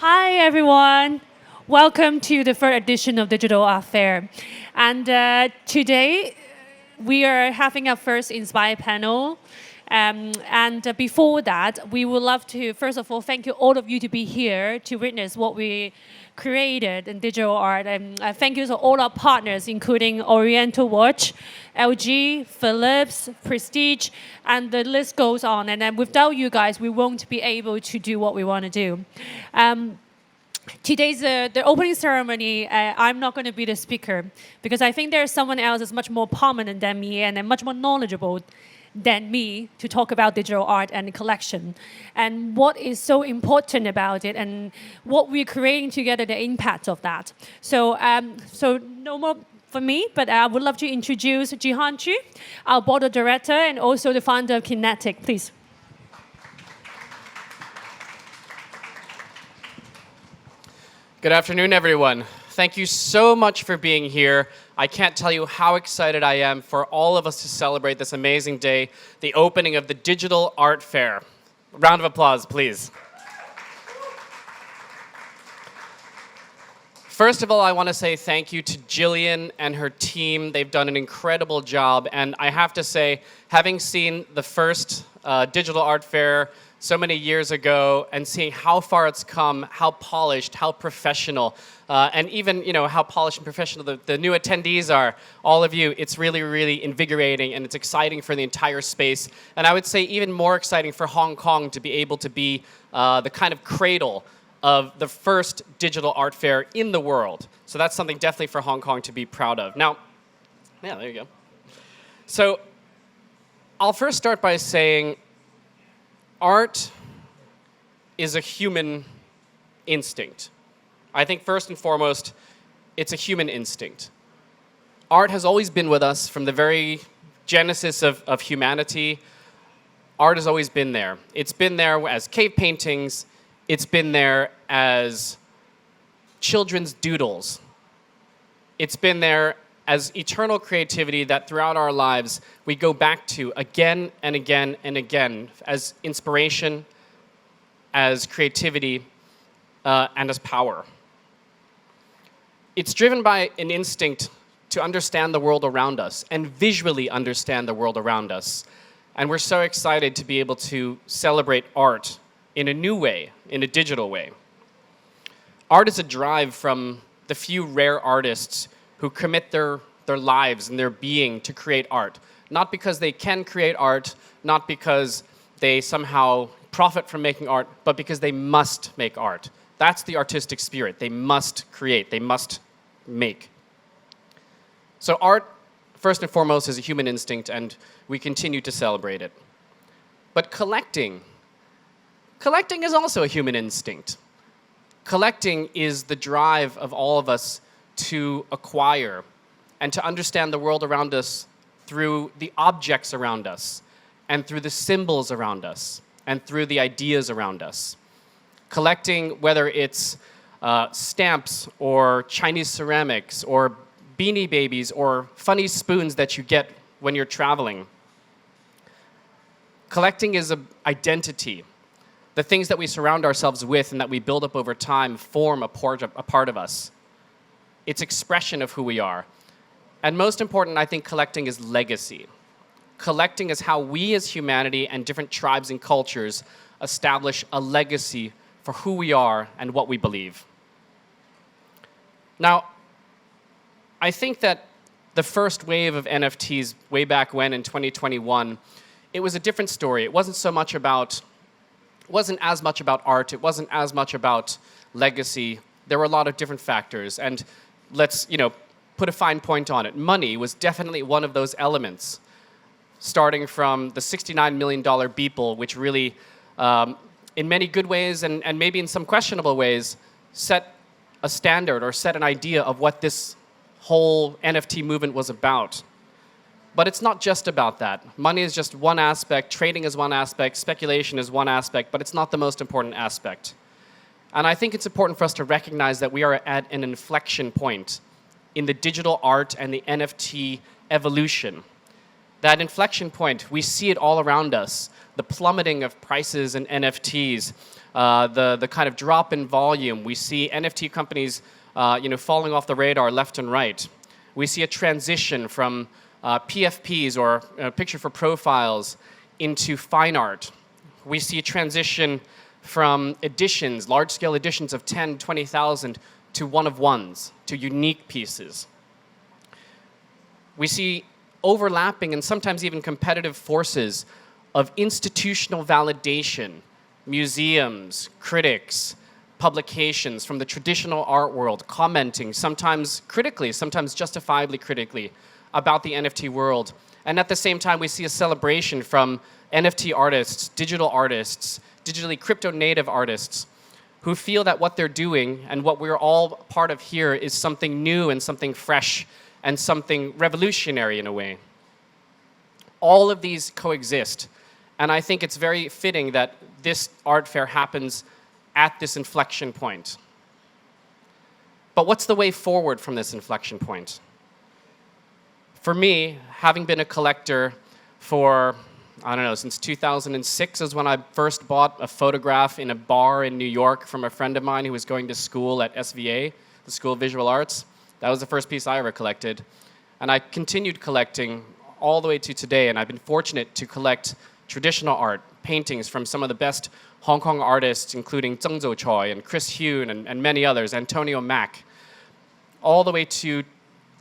Hi, everyone. Welcome to the third edition of Digital Art Fair. And today, we are having our first Inspire panel. Before that, we would love to, first of all, thank you all of you to be here to witness what we created in digital art. And thank you to all our partners, including Oriental Watch, LG, Philips, Prestige, and the list goes on. And then without you guys, we won't be able to do what we want to do. Today's the opening ceremony. I'm not going to be the speaker because I think there's someone else that's much more prominent than me and much more knowledgeable than me to talk about digital art and collection and what is so important about it and what we're creating together, the impact of that. So no more for me, but I would love to introduce Jehan Chu, our board of director and also the founder of Kenetic, please. Good afternoon, everyone. Thank you so much for being here. I can't tell you how excited I am for all of us to celebrate this amazing day, the opening of the Digital Art Fair. Round of applause, please. First of all, I want to say thank you to Gillian and her team. They've done an incredible job. And I have to say, having seen the first Digital Art Fair so many years ago and seeing how far it's come, how polished, how professional, and even how polished and professional the new attendees are, all of you, it's really, really invigorating and it's exciting for the entire space. And I would say even more exciting for Hong Kong to be able to be the kind of cradle of the first digital art fair in the world. So that's something definitely for Hong Kong to be proud of. Now, yeah, there you go. So I'll first start by saying art is a human instinct. I think first and foremost, it's a human instinct. Art has always been with us from the very genesis of humanity. Art has always been there. It's been there as cave paintings. It's been there as children's doodles. It's been there as eternal creativity that throughout our lives we go back to again and again and again as inspiration, as creativity, and as power. It's driven by an instinct to understand the world around us and visually understand the world around us. And we're so excited to be able to celebrate art in a new way, in a digital way. Art is a drive from the few rare artists who commit their lives and their being to create art. Not because they can create art, not because they somehow profit from making art, but because they must make art. That's the artistic spirit. They must create, they must make. So art, first and foremost, is a human instinct, and we continue to celebrate it. But collecting is also a human instinct. Collecting is the drive of all of us to acquire and to understand the world around us through the objects around us and through the symbols around us and through the ideas around us. Collecting, whether it's stamps or Chinese ceramics or Beanie Babies or funny spoons that you get when you're traveling. Collecting is an identity. The things that we surround ourselves with and that we build up over time form a part of us. It's expression of who we are. And most important, I think collecting is legacy. Collecting is how we as humanity and different tribes and cultures establish a legacy for who we are and what we believe. Now, I think that the first wave of NFTs way back when in 2021, it was a different story. It wasn't as much about art. It wasn't as much about legacy. There were a lot of different factors. And let's, put a fine point on it. Money was definitely one of those elements, starting from the $69 million Beeple, which really, in many good ways and maybe in some questionable ways, set a standard or set an idea of what this whole NFT movement was about. But it's not just about that. Money is just one aspect, trading is one aspect, speculation is one aspect, but it's not the most important aspect. And I think it's important for us to recognize that we are at an inflection point in the digital art and the NFT evolution. That inflection point, we see it all around us. the plummeting of prices in NFTs, the kind of drop in volume. We see NFT companies falling off the radar left and right. We see a transition from PFPs, or picture for profiles, into fine art. We see a transition from editions, large-scale editions of 10, 20,000 to one-of-ones, to unique pieces. We see overlapping and sometimes even competitive forces of institutional validation, museums, critics, publications from the traditional art world commenting, sometimes critically, sometimes justifiably critically, about the NFT world. And at the same time, we see a celebration from NFT artists, digitally crypto-native artists, who feel that what they're doing and what we're all part of here is something new and something fresh and something revolutionary in a way. All of these coexist, and I think it's very fitting that this art fair happens at this inflection point. But what's the way forward from this inflection point? For me, having been a collector for, I don't know, since 2006 is when I first bought a photograph in a bar in New York from a friend of mine who was going to school at SVA, the School of Visual Arts. That was the first piece I ever collected. And I continued collecting all the way to today, and I've been fortunate to collect traditional art, paintings from some of the best Hong Kong artists, including Zheng Zhou and Chris Hune and many others, Antonio Mack, all the way to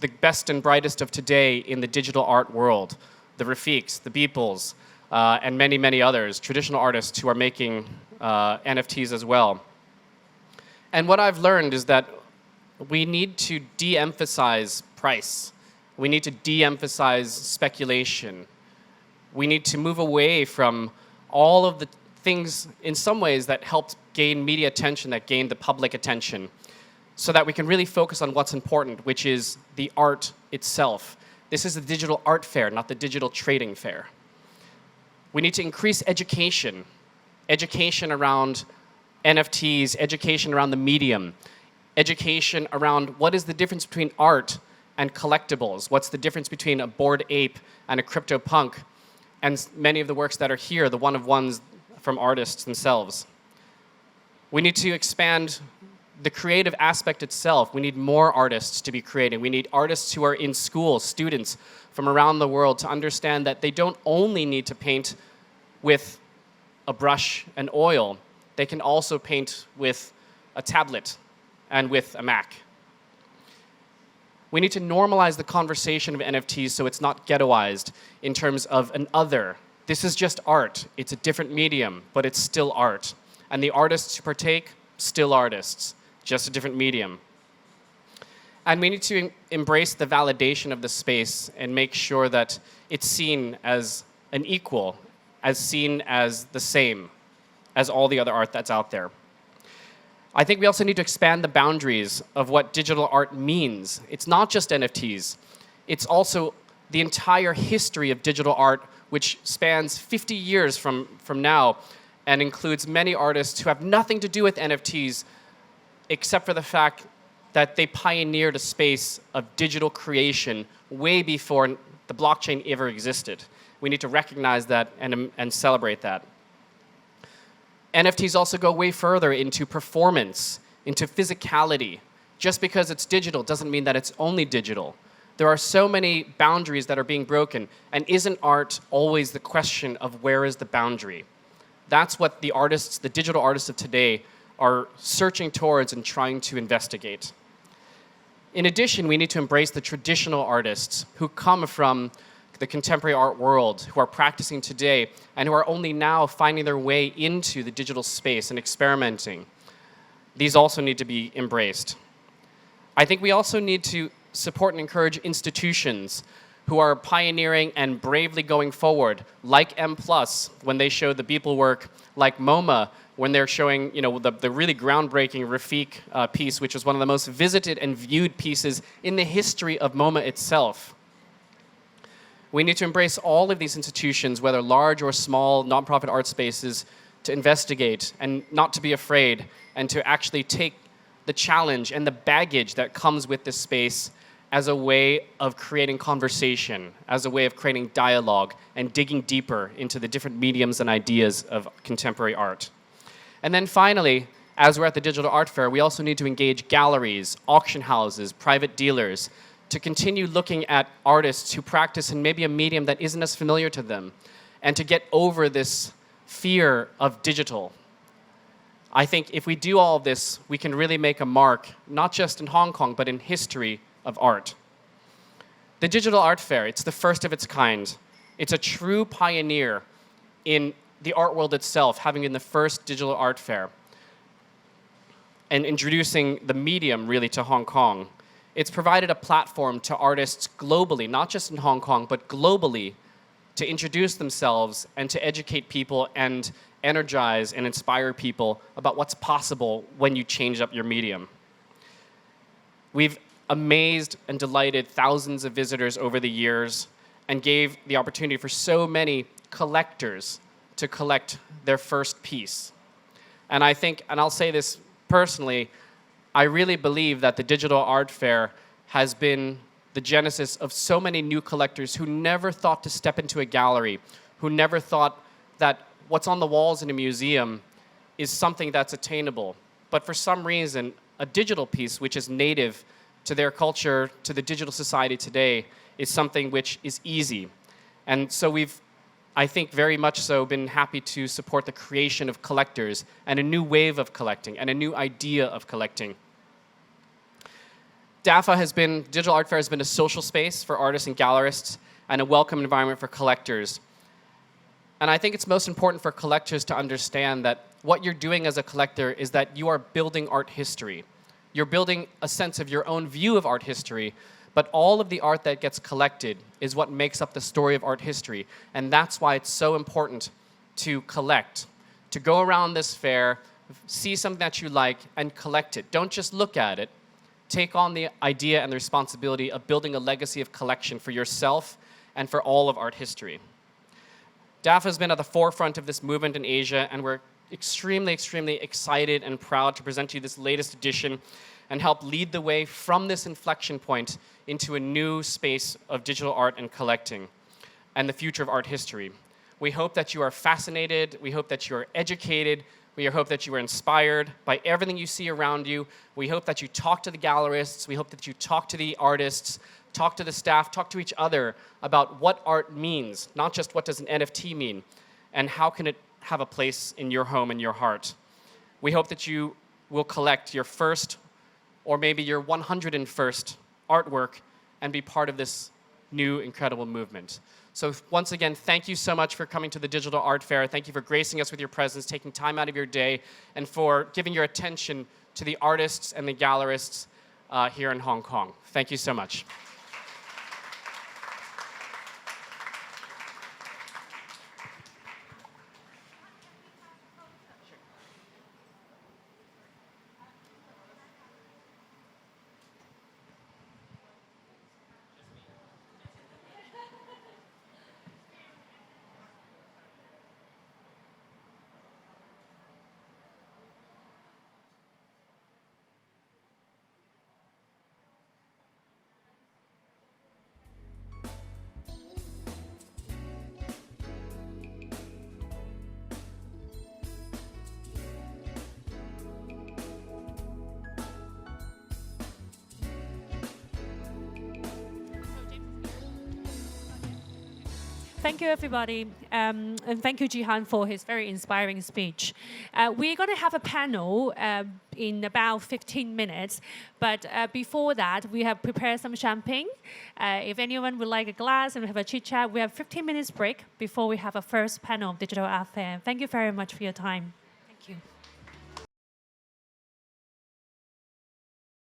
the best and brightest of today in the digital art world, the Rafiqs, the Beeples, and many, many others, traditional artists who are making NFTs as well. And what I've learned is that we need to de-emphasize price. We need to de-emphasize speculation. We need to move away from all of the things, in some ways, that helped gain media attention, that gained the public attention, so that we can really focus on what's important, which is the art itself. This is the digital art fair, not the digital trading fair. We need to increase education around NFTs, education around the medium, education around what is the difference between art and collectibles, what's the difference between a Bored Ape and a CryptoPunk, and many of the works that are here, the one-of-ones from artists themselves. We need to expand the creative aspect itself. We need more artists to be creating. We need artists who are in school, students from around the world, to understand that they don't only need to paint with a brush and oil. They can also paint with a tablet and with a Mac. We need to normalize the conversation of NFTs so it's not ghettoized in terms of an other. This is just art. It's a different medium, but it's still art. And the artists who partake, still artists, just a different medium. And we need to embrace the validation of the space and make sure that it's seen as an equal, as seen as the same as all the other art that's out there. I think we also need to expand the boundaries of what digital art means. It's not just NFTs. It's also the entire history of digital art, which spans 50 years from now and includes many artists who have nothing to do with NFTs except for the fact that they pioneered a space of digital creation way before the blockchain ever existed. We need to recognize that and celebrate that. NFTs also go way further into performance, into physicality. Just because it's digital doesn't mean that it's only digital. There are so many boundaries that are being broken, and isn't art always the question of where is the boundary? That's what the artists, the digital artists of today, are searching towards and trying to investigate. In addition, we need to embrace the traditional artists who come from the contemporary art world, who are practicing today, and who are only now finding their way into the digital space and experimenting. These also need to be embraced. I think we also need to support and encourage institutions who are pioneering and bravely going forward, like M+, when they show the Beeple work, like MoMA, when they're showing the really groundbreaking Rafiq piece, which was one of the most visited and viewed pieces in the history of MoMA itself. We need to embrace all of these institutions, whether large or small nonprofit art spaces, to investigate and not to be afraid, and to actually take the challenge and the baggage that comes with this space as a way of creating conversation, as a way of creating dialogue and digging deeper into the different mediums and ideas of contemporary art. And then finally, as we're at the Digital Art Fair, we also need to engage galleries, auction houses, private dealers, to continue looking at artists who practice in maybe a medium that isn't as familiar to them, and to get over this fear of digital. I think if we do all of this, we can really make a mark, not just in Hong Kong, but in history of art. The Digital Art Fair, it's the first of its kind. It's a true pioneer in the art world itself, having been the first digital art fair and introducing the medium really to Hong Kong. It's provided a platform to artists globally, not just in Hong Kong, but globally, to introduce themselves and to educate people and energize and inspire people about what's possible when you change up your medium. We've amazed and delighted thousands of visitors over the years and gave the opportunity for so many collectors to collect their first piece. And I think, and I'll say this personally, I really believe that the Digital Art Fair has been the genesis of so many new collectors who never thought to step into a gallery, who never thought that what's on the walls in a museum is something that's attainable. But for some reason, a digital piece which is native to their culture, to the digital society today, is something which is easy. And so we've, I think very much so, been happy to support the creation of collectors and a new wave of collecting and a new idea of collecting. Digital Art Fair has been a social space for artists and gallerists and a welcome environment for collectors. And I think it's most important for collectors to understand that what you're doing as a collector is that you are building art history. You're building a sense of your own view of art history, but all of the art that gets collected is what makes up the story of art history. And that's why it's so important to collect, to go around this fair, see something that you like, and collect it. Don't just look at it. Take on the idea and the responsibility of building a legacy of collection for yourself and for all of art history. DAF has been at the forefront of this movement in Asia, and we're extremely, extremely excited and proud to present to you this latest edition and help lead the way from this inflection point into a new space of digital art and collecting and the future of art history. We hope that you are fascinated, we hope that you are educated, we hope that you are inspired by everything you see around you. We hope that you talk to the gallerists, we hope that you talk to the artists, talk to the staff, talk to each other about what art means, not just what does an NFT mean, and how can it have a place in your home and your heart. We hope that you will collect your first or maybe your 101st artwork and be part of this new incredible movement. So once again, thank you so much for coming to the Digital Art Fair. Thank you for gracing us with your presence, taking time out of your day, and for giving your attention to the artists and the gallerists here in Hong Kong. Thank you so much. Thank you, everybody. And thank you, Jehan, for his very inspiring speech. We're going to have a panel in about 15 minutes. But before that, we have prepared some champagne. If anyone would like a glass and have a chit-chat, we have 15 minutes break before we have a first panel of Digital Art Fair. Thank you very much for your time. Thank you.